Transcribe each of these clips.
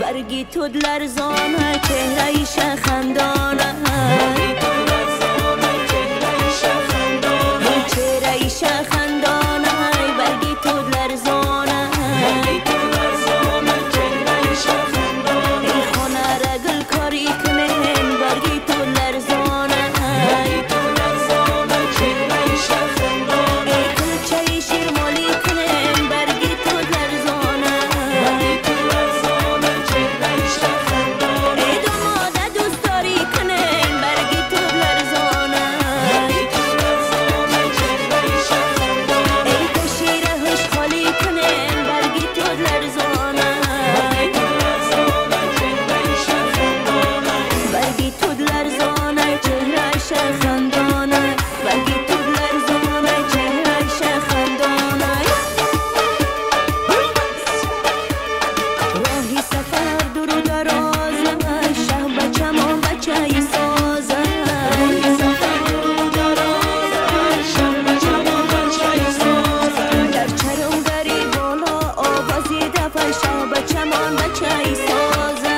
برگی تو لرزانه چهره شخندانه چهره شخندانه برگی تو لرزانه ای خونه را گل کاری کنین برگی تو لرزانه ای کلچه شیر مالی کنین برگی تو لرزانه ای داماده دوست داری کنین برگی تو لرزانه ای کشیر هش خالی کنین برگی تو لرزانه برگی تو لرزانه چهره شخندانه برگی تو لرزانه چهره شخندانه راهی سفر دور و درازه شه بچه‌مان بچه سازه در چرم دری بالا آوازی دفع شه بچه‌مان بچه سازه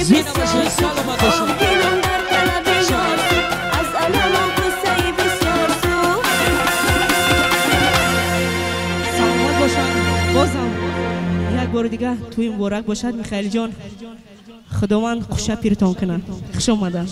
زینا باشین سلامت باشین دلم در طلب یار از علمم قصه بسیار سو سلامت باشن بازم یک بار دیگه توی مبارک باشد میخائیل جان خداوند خوش پیرتان کنه خوش آمدن